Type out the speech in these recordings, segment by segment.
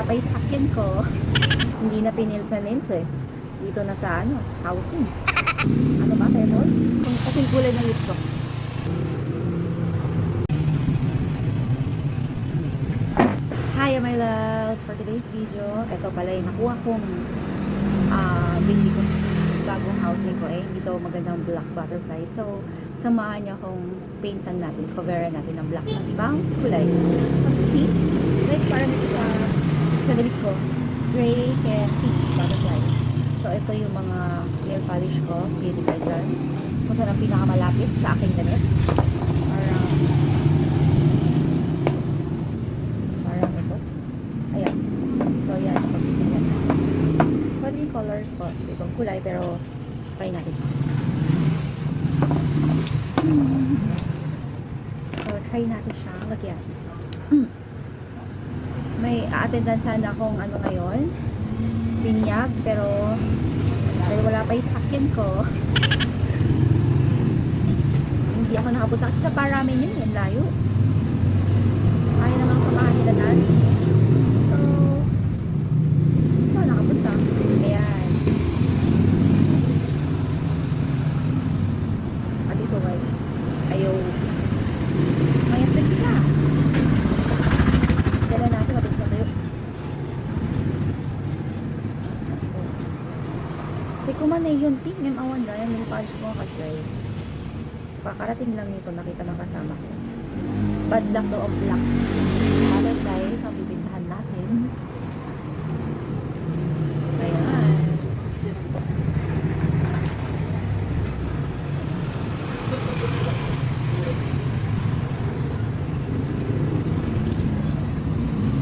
pa yung sasakyan ko. Hindi na pinil sa nails eh. Dito na sa housing. Ano ba, Pebbles? Kung kasing kulay ng lips ko. Hi my loves! For today's video, ito pala yung nakuha kong binili ko bagong housing ko. Hindi to magandang black butterfly. So, samahan niyo akong paintan natin, coveran natin ng black ng ibang kulay. So, pink. Like parang ito sa damit ko. Gray and pink butterfly. So, ito yung mga nail polish ko. Pili kayo dyan. Kung saan ang pinakamalapit sa aking damit. Parang ito. Ayan. So, yan. Pagpipilihan natin. Pwede yung colors ko. Ibang kulay, pero try natin. So, try natin siya. Lagyan. May a-attendan sana akong ngayon. Binyag, pero dahil wala pa yung sasakyan ko, hindi ako nakapunta kasi sa Paramin yun. Yan layo. Ayaw namang samahan nila dad. So, hindi ako nakapunta. Ayan. Ati sumay. Ayaw. May friends ka. Dala natin. Mabilis na tayo. Teko man yun. Pink. Ngayon awan na. Yan yung polish ko ka-try. Pakarating lang nito. Nakita ng kasama ko. Bad luck to of black. Butterfly. So, bibintahan natin. Ayan.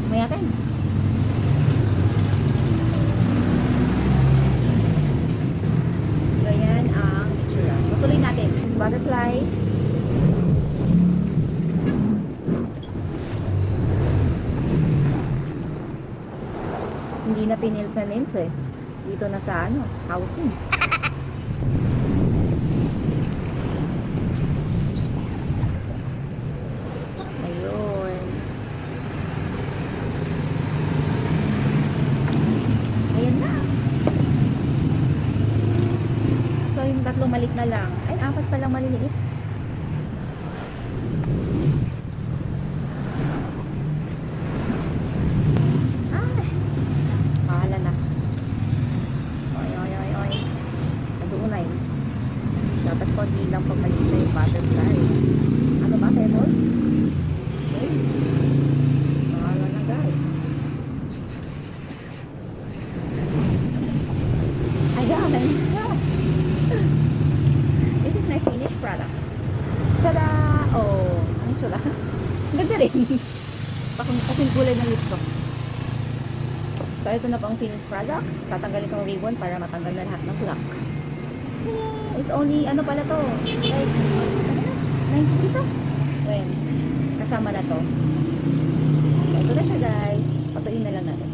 Mayakin. Ayan ang itsura. So, tuloy natin. This butterfly. Hindi na pinil sa nails eh. Dito na sa housing. Ayun. Ayan na. So, yung tatlong malit na lang. Ay, apat palang maliliit. Dapat konti lang pabalik na yung butterfly. Ano ba, Pebbles? Okay. Mahala na, guys. Ayan. This is my finished product. Sada! Oh, ano sila? Ganda rin. Kasing kulay ng lips ko. So, ito na po ang finished product. Tatanggalin ko ang ribbon para matanggal na lahat ng black. So, it's only, pala to? Like, 90 piso? When? Kasama na to. So, ito na siya guys. Patuin na lang natin.